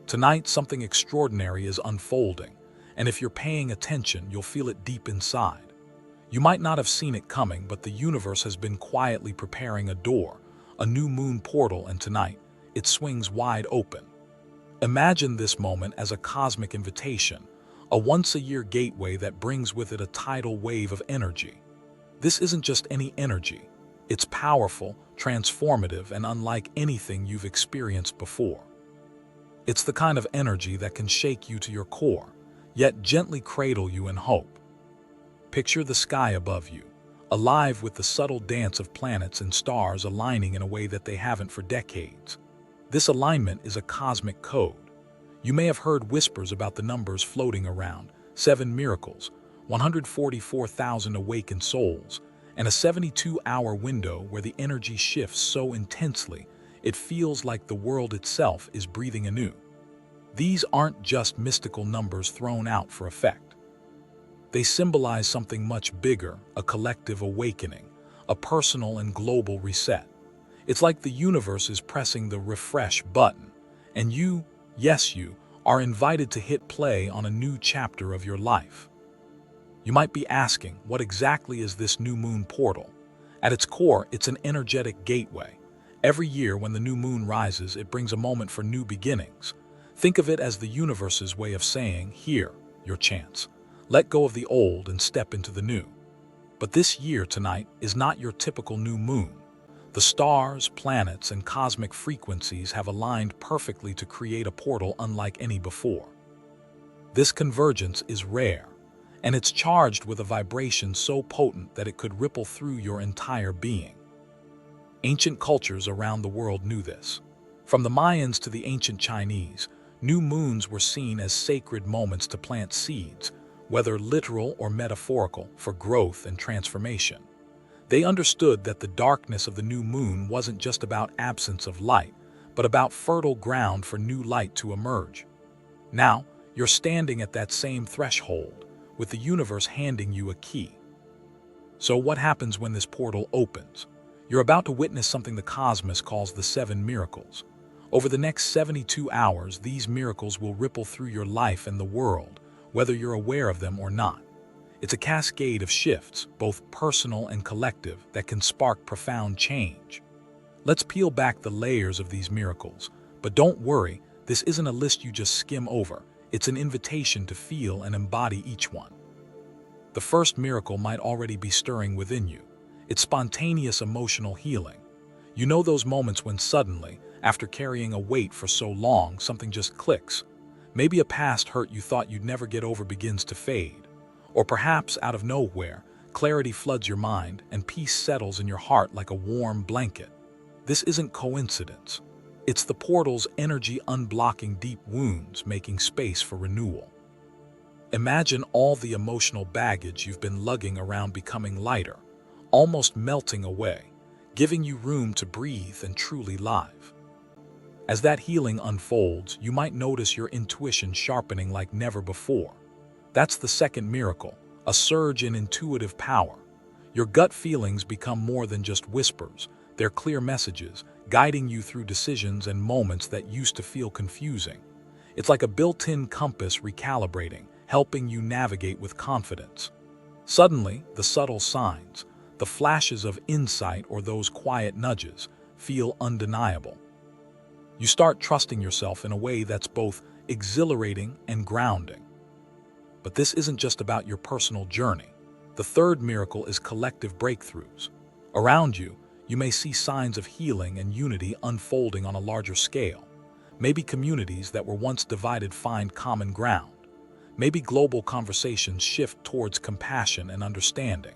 Tonight, something extraordinary is unfolding, and if you're paying attention, you'll feel it deep inside. You might not have seen it coming, but the universe has been quietly preparing a door, a new moon portal, and tonight, it swings wide open. Imagine this moment as a cosmic invitation, a once-a-year gateway that brings with it a tidal wave of energy. This isn't just any energy. It's powerful, transformative, and unlike anything you've experienced before. It's the kind of energy that can shake you to your core, yet gently cradle you in hope. Picture the sky above you, alive with the subtle dance of planets and stars aligning in a way that they haven't for decades. This alignment is a cosmic code. You may have heard whispers about the numbers floating around: 7 miracles, 144,000 awakened souls, and a 72-hour window where the energy shifts so intensely it feels like the world itself is breathing anew. These aren't just mystical numbers thrown out for effect. They symbolize something much bigger, a collective awakening, a personal and global reset. It's like the universe is pressing the refresh button, and you, yes you, are invited to hit play on a new chapter of your life. You might be asking, what exactly is this new moon portal? At its core, it's an energetic gateway. Every year when the new moon rises, it brings a moment for new beginnings. Think of it as the universe's way of saying, here, your chance. Let go of the old and step into the new. But this year tonight is not your typical new moon. The stars, planets, and cosmic frequencies have aligned perfectly to create a portal unlike any before. This convergence is rare, and it's charged with a vibration so potent that it could ripple through your entire being. Ancient cultures around the world knew this. From the Mayans to the ancient Chinese, new moons were seen as sacred moments to plant seeds, whether literal or metaphorical, for growth and transformation. They understood that the darkness of the new moon wasn't just about absence of light, but about fertile ground for new light to emerge. Now, you're standing at that same threshold, with the universe handing you a key. So what happens when this portal opens? You're about to witness something the cosmos calls the 7 miracles. Over the next 72 hours, these miracles will ripple through your life and the world, whether you're aware of them or not. It's a cascade of shifts, both personal and collective, that can spark profound change. Let's peel back the layers of these miracles. But don't worry, this isn't a list you just skim over. It's an invitation to feel and embody each one. The first miracle might already be stirring within you. It's spontaneous emotional healing. You know those moments when suddenly, after carrying a weight for so long, something just clicks. Maybe a past hurt you thought you'd never get over begins to fade. Or perhaps, out of nowhere, clarity floods your mind and peace settles in your heart like a warm blanket. This isn't coincidence. It's the portal's energy unblocking deep wounds, making space for renewal. Imagine all the emotional baggage you've been lugging around becoming lighter, almost melting away, giving you room to breathe and truly live. As that healing unfolds, you might notice your intuition sharpening like never before. That's the second miracle, a surge in intuitive power. Your gut feelings become more than just whispers. They're clear messages, guiding you through decisions and moments that used to feel confusing. It's like a built-in compass recalibrating, helping you navigate with confidence. Suddenly, the subtle signs, the flashes of insight or those quiet nudges, feel undeniable. You start trusting yourself in a way that's both exhilarating and grounding. But this isn't just about your personal journey. The third miracle is collective breakthroughs. Around you, you may see signs of healing and unity unfolding on a larger scale. Maybe communities that were once divided find common ground. Maybe global conversations shift towards compassion and understanding.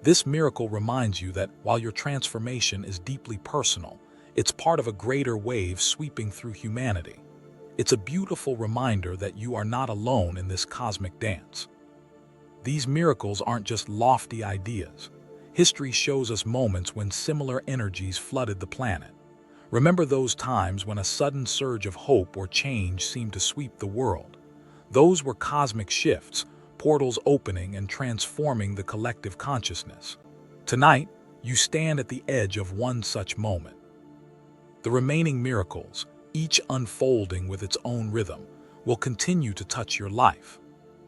This miracle reminds you that while your transformation is deeply personal, it's part of a greater wave sweeping through humanity. It's a beautiful reminder that you are not alone in this cosmic dance. These miracles aren't just lofty ideas. History shows us moments when similar energies flooded the planet. Remember those times when a sudden surge of hope or change seemed to sweep the world. Those were cosmic shifts, portals opening and transforming the collective consciousness. Tonight, you stand at the edge of one such moment. The remaining miracles, each unfolding with its own rhythm, will continue to touch your life.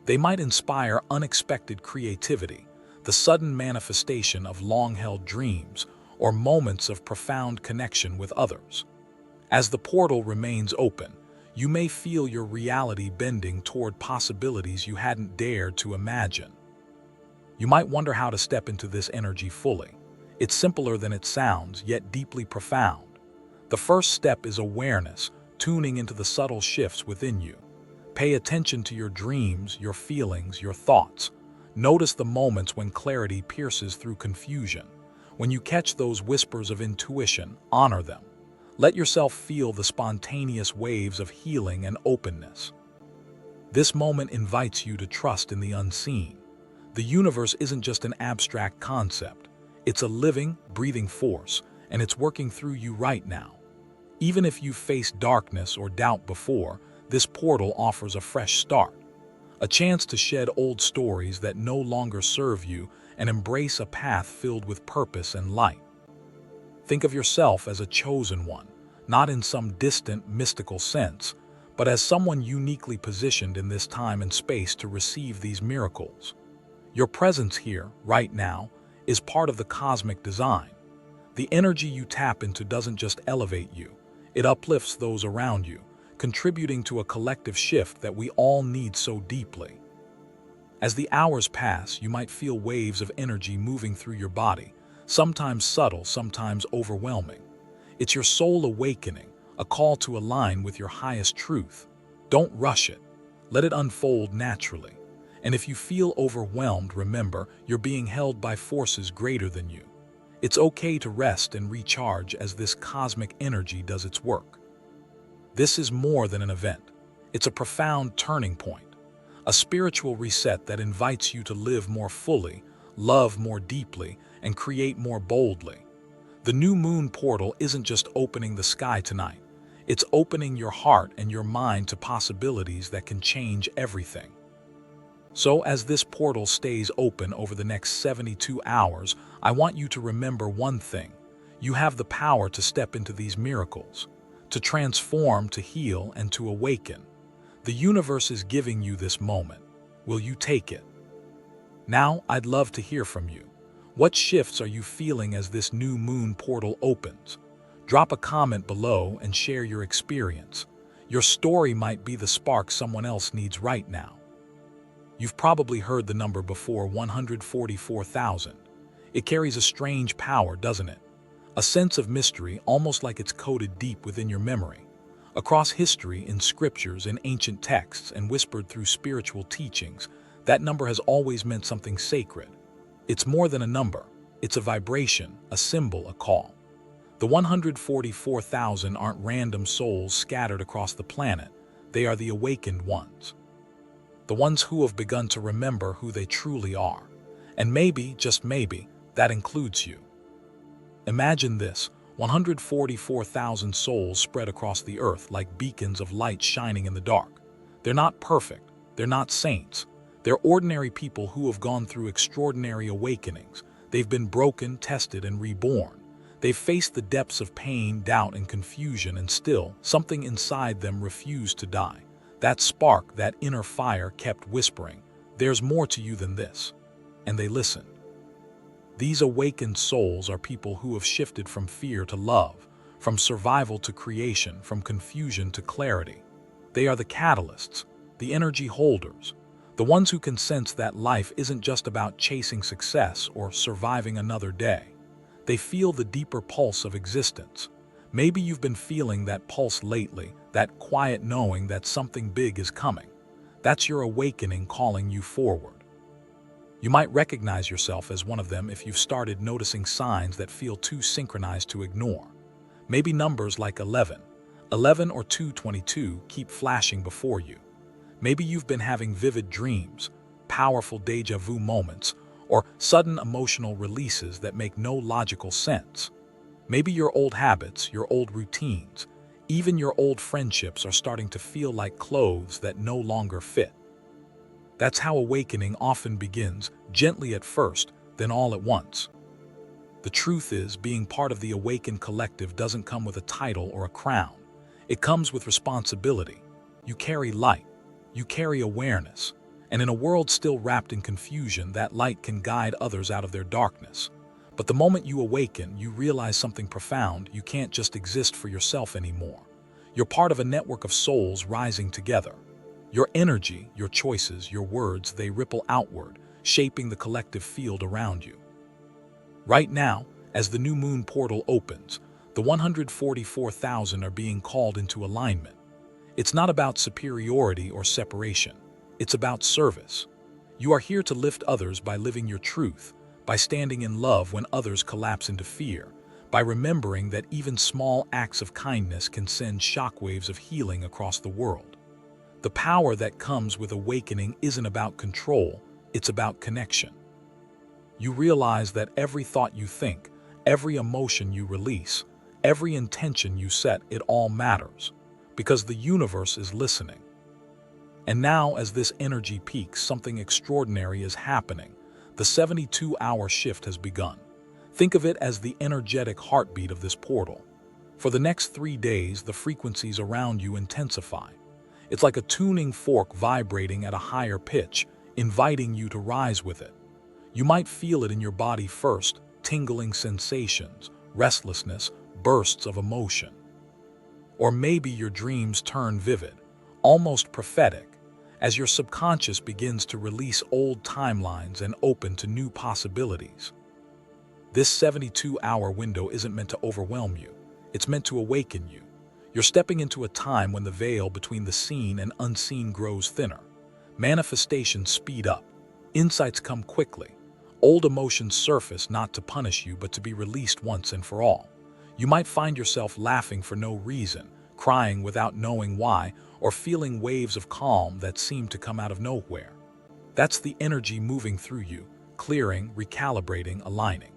They might inspire unexpected creativity, the sudden manifestation of long-held dreams, or moments of profound connection with others. As the portal remains open, you may feel your reality bending toward possibilities you hadn't dared to imagine. You might wonder how to step into this energy fully. It's simpler than it sounds, yet deeply profound. The first step is awareness, tuning into the subtle shifts within you. Pay attention to your dreams, your feelings, your thoughts. Notice the moments when clarity pierces through confusion. When you catch those whispers of intuition, honor them. Let yourself feel the spontaneous waves of healing and openness. This moment invites you to trust in the unseen. The universe isn't just an abstract concept. It's a living, breathing force, and it's working through you right now. Even if you've faced darkness or doubt before, this portal offers a fresh start. A chance to shed old stories that no longer serve you and embrace a path filled with purpose and light. Think of yourself as a chosen one, not in some distant, mystical sense, but as someone uniquely positioned in this time and space to receive these miracles. Your presence here, right now, is part of the cosmic design. The energy you tap into doesn't just elevate you, it uplifts those around you, contributing to a collective shift that we all need so deeply. As the hours pass, you might feel waves of energy moving through your body, sometimes subtle, sometimes overwhelming. It's your soul awakening, a call to align with your highest truth. Don't rush it. Let it unfold naturally. And if you feel overwhelmed, remember, you're being held by forces greater than you. It's okay to rest and recharge as this cosmic energy does its work. This is more than an event. It's a profound turning point, a spiritual reset that invites you to live more fully, love more deeply, and create more boldly. The new moon portal isn't just opening the sky tonight. It's opening your heart and your mind to possibilities that can change everything. So as this portal stays open over the next 72 hours, I want you to remember one thing. You have the power to step into these miracles, to transform, to heal, and to awaken. The universe is giving you this moment. Will you take it? Now, I'd love to hear from you. What shifts are you feeling as this new moon portal opens? Drop a comment below and share your experience. Your story might be the spark someone else needs right now. You've probably heard the number before, 144,000. It carries a strange power, doesn't it? A sense of mystery, almost like it's coded deep within your memory. Across history, in scriptures, in ancient texts, and whispered through spiritual teachings, that number has always meant something sacred. It's more than a number. It's a vibration, a symbol, a call. The 144,000 aren't random souls scattered across the planet. They are the awakened ones. The ones who have begun to remember who they truly are. And maybe, just maybe, that includes you. Imagine this, 144,000 souls spread across the earth like beacons of light shining in the dark. They're not perfect. They're not saints. They're ordinary people who have gone through extraordinary awakenings. They've been broken, tested, and reborn. They've faced the depths of pain, doubt, and confusion, and still, something inside them refused to die. That spark, that inner fire kept whispering, "There's more to you than this." And they listened. These awakened souls are people who have shifted from fear to love, from survival to creation, from confusion to clarity. They are the catalysts, the energy holders, the ones who can sense that life isn't just about chasing success or surviving another day. They feel the deeper pulse of existence. Maybe you've been feeling that pulse lately, that quiet knowing that something big is coming. That's your awakening calling you forward. You might recognize yourself as one of them if you've started noticing signs that feel too synchronized to ignore. Maybe numbers like 11 or 222 keep flashing before you. Maybe you've been having vivid dreams, powerful déjà vu moments, or sudden emotional releases that make no logical sense. Maybe your old habits, your old routines, even your old friendships are starting to feel like clothes that no longer fit. That's how awakening often begins, gently at first, then all at once. The truth is, being part of the awakened collective doesn't come with a title or a crown. It comes with responsibility. You carry light. You carry awareness. And in a world still wrapped in confusion, that light can guide others out of their darkness. But the moment you awaken, you realize something profound. You can't just exist for yourself anymore. You're part of a network of souls rising together. Your energy, your choices, your words, they ripple outward, shaping the collective field around you. Right now, as the new moon portal opens, the 144,000 are being called into alignment. It's not about superiority or separation. It's about service. You are here to lift others by living your truth, by standing in love when others collapse into fear, by remembering that even small acts of kindness can send shockwaves of healing across the world. The power that comes with awakening isn't about control, it's about connection. You realize that every thought you think, every emotion you release, every intention you set, it all matters, because the universe is listening. And now, as this energy peaks, something extraordinary is happening. The 72-hour shift has begun. Think of it as the energetic heartbeat of this portal. For the next 3 days, the frequencies around you intensify. It's like a tuning fork vibrating at a higher pitch, inviting you to rise with it. You might feel it in your body first, tingling sensations, restlessness, bursts of emotion. Or maybe your dreams turn vivid, almost prophetic, as your subconscious begins to release old timelines and open to new possibilities. This 72-hour window isn't meant to overwhelm you. It's meant to awaken you. You're stepping into a time when the veil between the seen and unseen grows thinner. Manifestations speed up. Insights come quickly. Old emotions surface not to punish you but to be released once and for all. You might find yourself laughing for no reason, crying without knowing why, or feeling waves of calm that seem to come out of nowhere. That's the energy moving through you, clearing, recalibrating, aligning.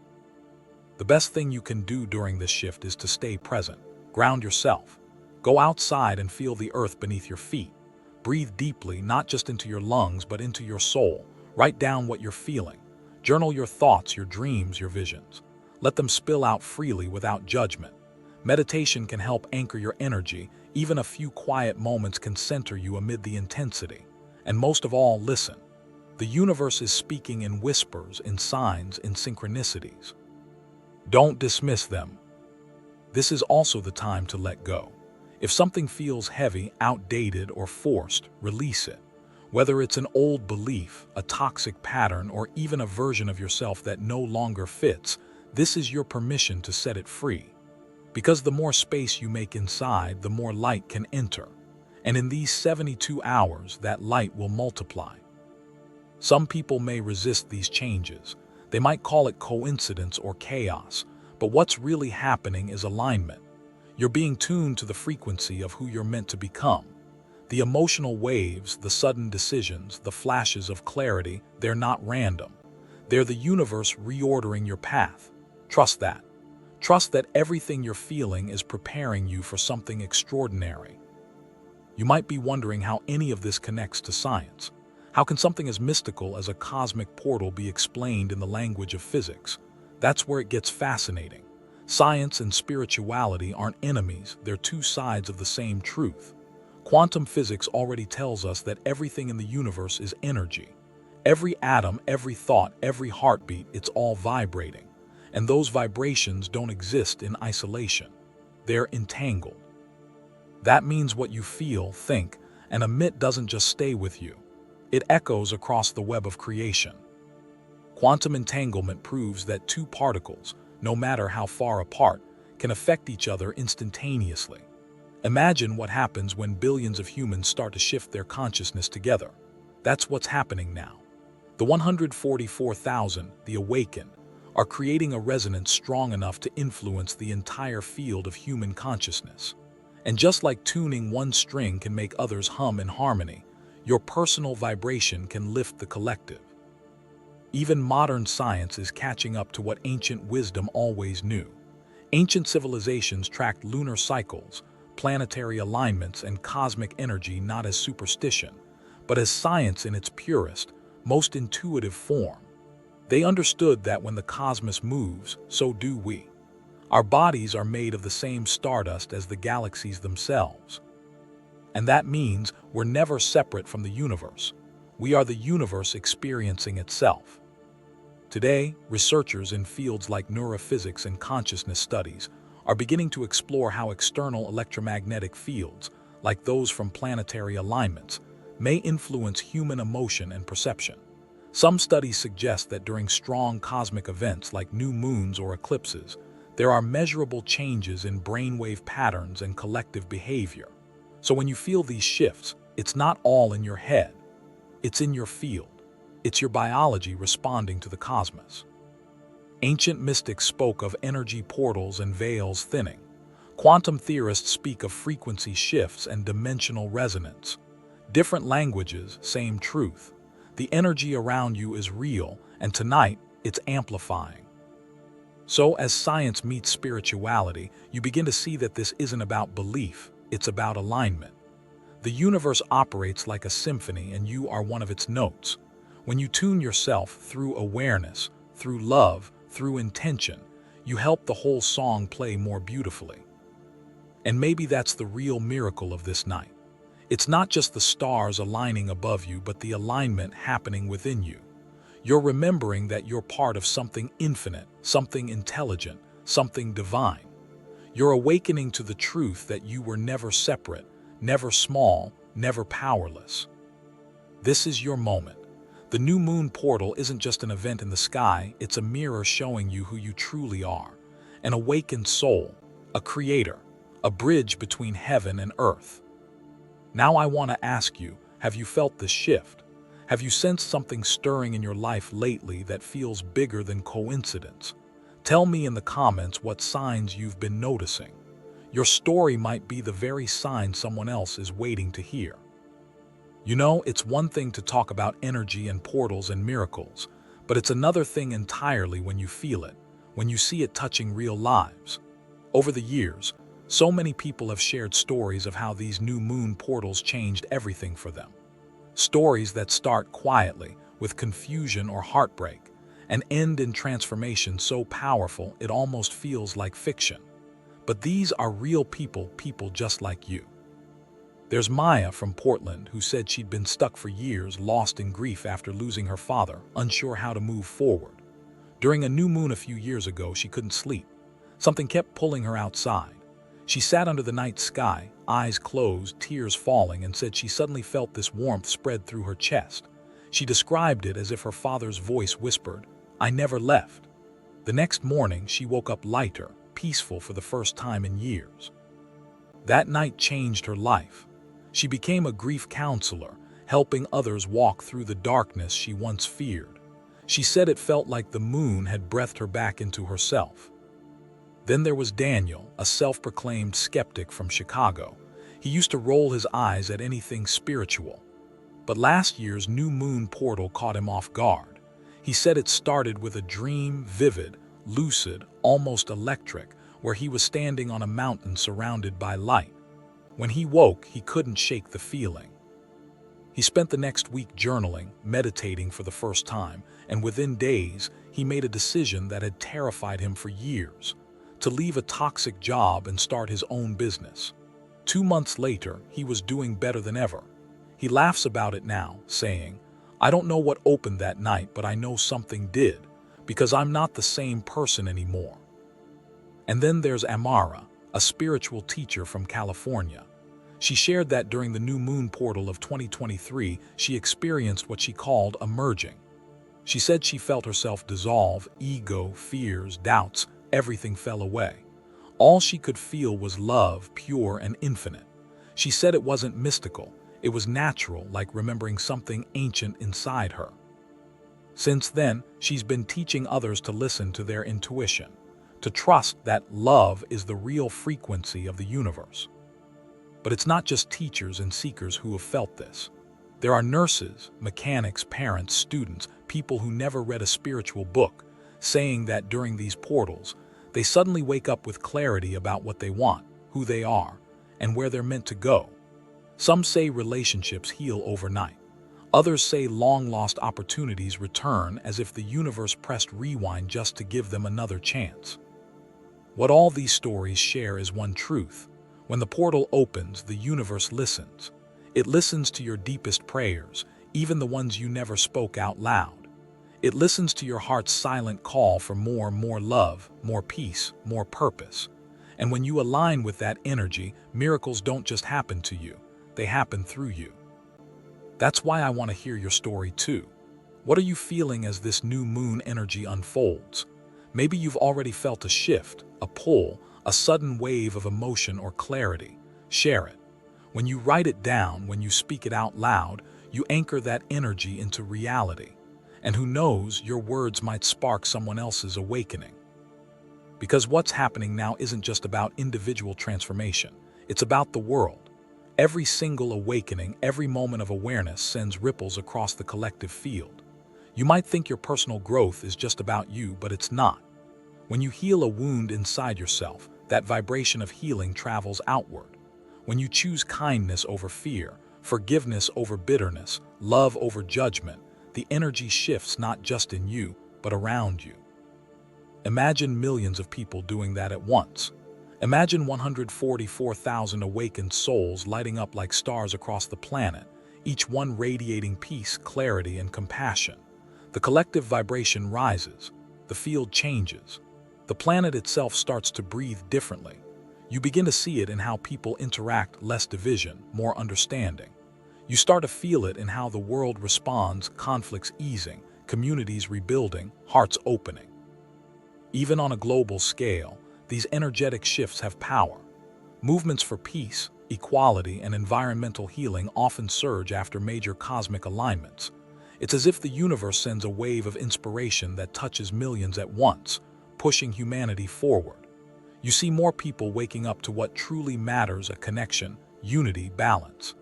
The best thing you can do during this shift is to stay present. Ground yourself. Go outside and feel the earth beneath your feet. Breathe deeply, not just into your lungs, but into your soul. Write down what you're feeling. Journal your thoughts, your dreams, your visions. Let them spill out freely without judgment. Meditation can help anchor your energy. Even a few quiet moments can center you amid the intensity. And most of all, listen. The universe is speaking in whispers, in signs, in synchronicities. Don't dismiss them. This is also the time to let go. If something feels heavy, outdated, or forced, release it. Whether it's an old belief, a toxic pattern, or even a version of yourself that no longer fits, this is your permission to set it free. Because the more space you make inside, the more light can enter. And in these 72 hours, that light will multiply. Some people may resist these changes. They might call it coincidence or chaos, but what's really happening is alignment. You're being tuned to the frequency of who you're meant to become. The emotional waves, the sudden decisions, the flashes of clarity, they're not random. They're the universe reordering your path. Trust that. Trust that everything you're feeling is preparing you for something extraordinary. You might be wondering how any of this connects to science. How can something as mystical as a cosmic portal be explained in the language of physics? That's where it gets fascinating. Science and spirituality aren't enemies, they're two sides of the same truth. Quantum physics already tells us that everything in the universe is energy. Every atom, every thought, every heartbeat, it's all vibrating. And those vibrations don't exist in isolation. They're entangled. That means what you feel, think, and emit doesn't just stay with you. It echoes across the web of creation. Quantum entanglement proves that two particles, no matter how far apart, can affect each other instantaneously. Imagine what happens when billions of humans start to shift their consciousness together. That's what's happening now. The 144,000, the awakened, are creating a resonance strong enough to influence the entire field of human consciousness. And just like tuning one string can make others hum in harmony, your personal vibration can lift the collective. Even modern science is catching up to what ancient wisdom always knew. Ancient civilizations tracked lunar cycles, planetary alignments, and cosmic energy not as superstition, but as science in its purest, most intuitive form. They understood that when the cosmos moves, so do we. Our bodies are made of the same stardust as the galaxies themselves. And that means we're never separate from the universe. We are the universe experiencing itself. Today, researchers in fields like neurophysics and consciousness studies are beginning to explore how external electromagnetic fields, like those from planetary alignments, may influence human emotion and perception. Some studies suggest that during strong cosmic events like new moons or eclipses, there are measurable changes in brainwave patterns and collective behavior. So when you feel these shifts, it's not all in your head. It's in your field. It's your biology responding to the cosmos. Ancient mystics spoke of energy portals and veils thinning. Quantum theorists speak of frequency shifts and dimensional resonance. Different languages, same truth. The energy around you is real, and tonight, it's amplifying. So as science meets spirituality, you begin to see that this isn't about belief, it's about alignment. The universe operates like a symphony, and you are one of its notes. When you tune yourself through awareness, through love, through intention, you help the whole song play more beautifully. And maybe that's the real miracle of this night. It's not just the stars aligning above you, but the alignment happening within you. You're remembering that you're part of something infinite, something intelligent, something divine. You're awakening to the truth that you were never separate, never small, never powerless. This is your moment. The new moon portal isn't just an event in the sky, it's a mirror showing you who you truly are. An awakened soul, a creator, a bridge between heaven and earth. Now I want to ask you, have you felt this shift? Have you sensed something stirring in your life lately that feels bigger than coincidence? Tell me in the comments what signs you've been noticing. Your story might be the very sign someone else is waiting to hear. You know, it's one thing to talk about energy and portals and miracles, but it's another thing entirely when you feel it, when you see it touching real lives. Over the years, so many people have shared stories of how these new moon portals changed everything for them. Stories that start quietly, with confusion or heartbreak, and end in transformation so powerful it almost feels like fiction. But these are real people just like you. There's Maya from Portland who said she'd been stuck for years, lost in grief after losing her father, unsure how to move forward. During a new moon a few years ago, she couldn't sleep. Something kept pulling her outside. She sat under the night sky, eyes closed, tears falling, and said she suddenly felt this warmth spread through her chest. She described it as if her father's voice whispered, "I never left." The next morning, she woke up lighter, peaceful for the first time in years. That night changed her life. She became a grief counselor, helping others walk through the darkness she once feared. She said it felt like the moon had breathed her back into herself. Then there was Daniel, a self-proclaimed skeptic from Chicago. He used to roll his eyes at anything spiritual. But last year's new moon portal caught him off guard. He said it started with a dream, vivid, lucid, almost electric, where he was standing on a mountain surrounded by light. When he woke, he couldn't shake the feeling. He spent the next week journaling, meditating for the first time, and within days, he made a decision that had terrified him for years: to leave a toxic job and start his own business. 2 months later, he was doing better than ever. He laughs about it now, saying, "I don't know what opened that night, but I know something did, because I'm not the same person anymore." And then there's Amara, a spiritual teacher from California. She shared that during the new moon portal of 2023, she experienced what she called a merging. She said she felt herself dissolve, ego, fears, doubts, everything fell away. All she could feel was love, pure and infinite. She said it wasn't mystical, it was natural, like remembering something ancient inside her. Since then, she's been teaching others to listen to their intuition, to trust that love is the real frequency of the universe. But it's not just teachers and seekers who have felt this. There are nurses, mechanics, parents, students, people who never read a spiritual book, saying that during these portals, they suddenly wake up with clarity about what they want, who they are, and where they're meant to go. Some say relationships heal overnight. Others say long-lost opportunities return as if the universe pressed rewind just to give them another chance. What all these stories share is one truth. When the portal opens, the universe listens. It listens to your deepest prayers, even the ones you never spoke out loud. It listens to your heart's silent call for more love, more peace, more purpose. And when you align with that energy, miracles don't just happen to you, they happen through you. That's why I want to hear your story too. What are you feeling as this new moon energy unfolds? Maybe you've already felt a shift, a pull, a sudden wave of emotion or clarity. Share it. When you write it down, when you speak it out loud, you anchor that energy into reality. And who knows, your words might spark someone else's awakening. Because what's happening now isn't just about individual transformation, it's about the world. Every single awakening, every moment of awareness sends ripples across the collective field. You might think your personal growth is just about you, but it's not. When you heal a wound inside yourself, that vibration of healing travels outward. When you choose kindness over fear, forgiveness over bitterness, love over judgment, the energy shifts not just in you, but around you. Imagine millions of people doing that at once. Imagine 144,000 awakened souls lighting up like stars across the planet, each one radiating peace, clarity, and compassion. The collective vibration rises, the field changes. The planet itself starts to breathe differently. You begin to see it in how people interact, less division, more understanding. You start to feel it in how the world responds, conflicts easing, communities rebuilding, hearts opening. Even on a global scale, these energetic shifts have power. Movements for peace, equality, and environmental healing often surge after major cosmic alignments. It's as if the universe sends a wave of inspiration that touches millions at once, pushing humanity forward. You see more people waking up to what truly matters: a connection, unity, balance.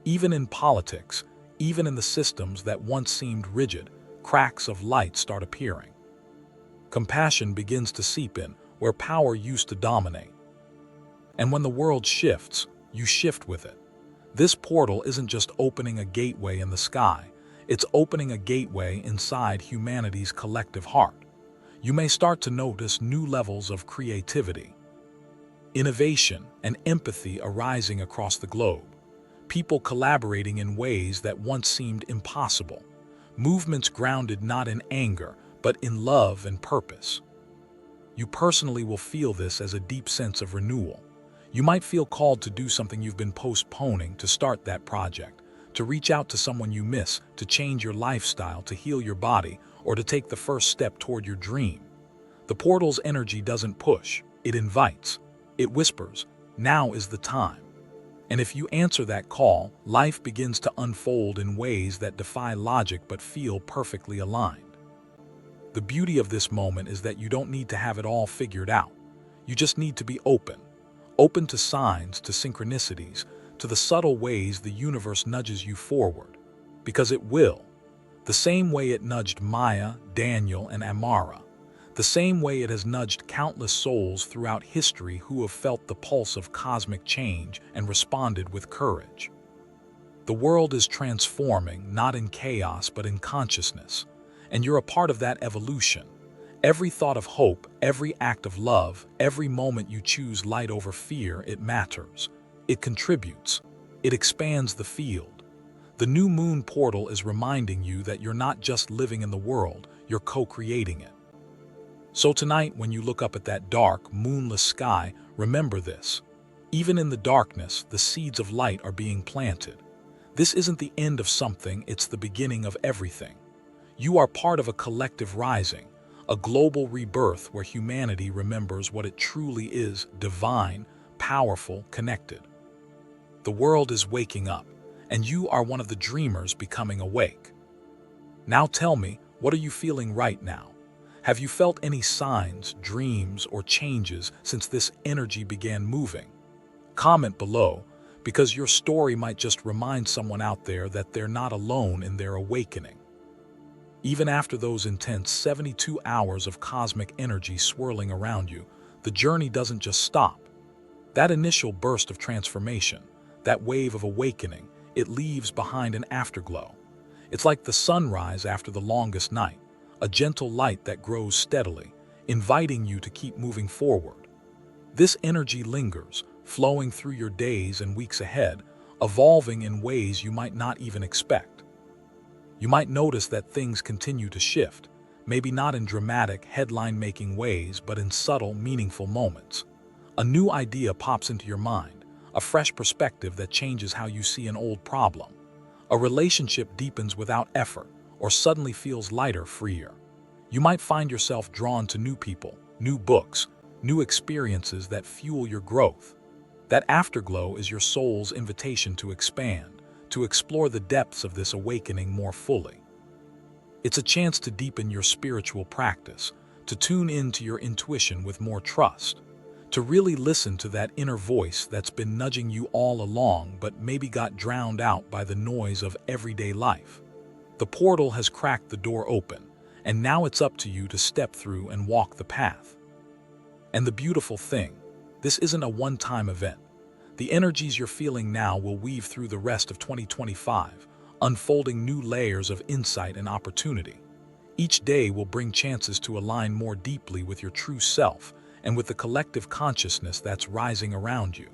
Even in politics, even in the systems that once seemed rigid, cracks of light start appearing. Compassion begins to seep in where power used to dominate. And when the world shifts, you shift with it. This portal isn't just opening a gateway in the sky, it's opening a gateway inside humanity's collective heart. You may start to notice new levels of creativity, innovation, and empathy arising across the globe. People collaborating in ways that once seemed impossible. Movements grounded not in anger, but in love and purpose. You personally will feel this as a deep sense of renewal. You might feel called to do something you've been postponing, to start that project, to reach out to someone you miss, to change your lifestyle, to heal your body, or to take the first step toward your dream. The portal's energy doesn't push, it invites. It whispers, now is the time. And if you answer that call, life begins to unfold in ways that defy logic but feel perfectly aligned. The beauty of this moment is that you don't need to have it all figured out. You just need to be open. Open to signs, to synchronicities, to the subtle ways the universe nudges you forward. Because it will. The same way it nudged Maya, Daniel, and Amara. The same way it has nudged countless souls throughout history who have felt the pulse of cosmic change and responded with courage. The world is transforming, not in chaos, but in consciousness. And you're a part of that evolution. Every thought of hope, every act of love, every moment you choose light over fear, it matters. It contributes. It expands the field. The new moon portal is reminding you that you're not just living in the world, you're co-creating it. So tonight, when you look up at that dark, moonless sky, remember this. Even in the darkness, the seeds of light are being planted. This isn't the end of something, it's the beginning of everything. You are part of a collective rising, a global rebirth where humanity remembers what it truly is: divine, powerful, connected. The world is waking up, and you are one of the dreamers becoming awake. Now tell me, what are you feeling right now? Have you felt any signs, dreams, or changes since this energy began moving? Comment below, because your story might just remind someone out there that they're not alone in their awakening. Even after those intense 72 hours of cosmic energy swirling around you, the journey doesn't just stop. That initial burst of transformation, that wave of awakening, it leaves behind an afterglow. It's like the sunrise after the longest night, a gentle light that grows steadily, inviting you to keep moving forward. This energy lingers, flowing through your days and weeks ahead, evolving in ways you might not even expect. You might notice that things continue to shift, maybe not in dramatic, headline-making ways, but in subtle, meaningful moments. A new idea pops into your mind, a fresh perspective that changes how you see an old problem. A relationship deepens without effort, or suddenly feels lighter, freer. You might find yourself drawn to new people, new books, new experiences that fuel your growth. That afterglow is your soul's invitation to expand, to explore the depths of this awakening more fully. It's a chance to deepen your spiritual practice, to tune into your intuition with more trust, to really listen to that inner voice that's been nudging you all along but maybe got drowned out by the noise of everyday life. The portal has cracked the door open, and now it's up to you to step through and walk the path. And the beautiful thing, this isn't a one-time event. The energies you're feeling now will weave through the rest of 2025, unfolding new layers of insight and opportunity. Each day will bring chances to align more deeply with your true self and with the collective consciousness that's rising around you.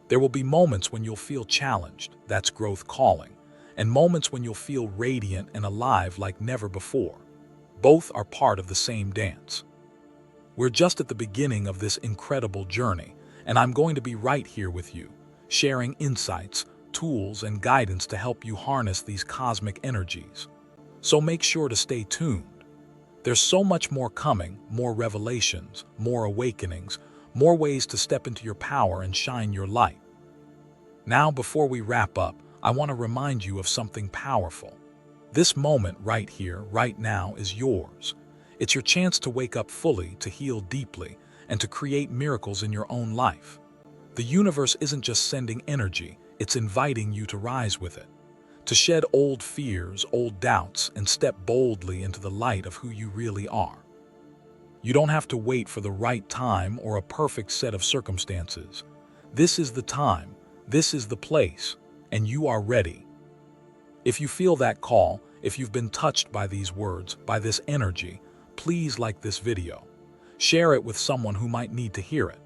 There will be moments when you'll feel challenged, that's growth calling, and moments when you'll feel radiant and alive like never before. Both are part of the same dance. We're just at the beginning of this incredible journey, and I'm going to be right here with you, sharing insights, tools, and guidance to help you harness these cosmic energies. So make sure to stay tuned. There's so much more coming, more revelations, more awakenings, more ways to step into your power and shine your light. Now, before we wrap up, I want to remind you of something powerful. This moment right here, right now, is yours. It's your chance to wake up fully, to heal deeply, and to create miracles in your own life. The universe isn't just sending energy, it's inviting you to rise with it, to shed old fears, old doubts, and step boldly into the light of who you really are. You don't have to wait for the right time or a perfect set of circumstances. This is the time, this is the place, and you are ready. If you feel that call, if you've been touched by these words, by this energy, please like this video. Share it with someone who might need to hear it.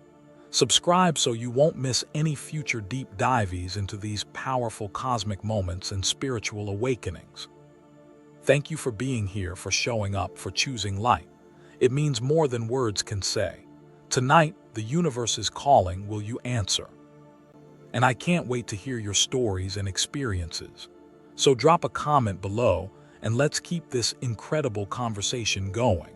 Subscribe so you won't miss any future deep dives into these powerful cosmic moments and spiritual awakenings. Thank you for being here, for showing up, for choosing light. It means more than words can say. Tonight, the universe is calling. Will you answer? And I can't wait to hear your stories and experiences. So drop a comment below and let's keep this incredible conversation going.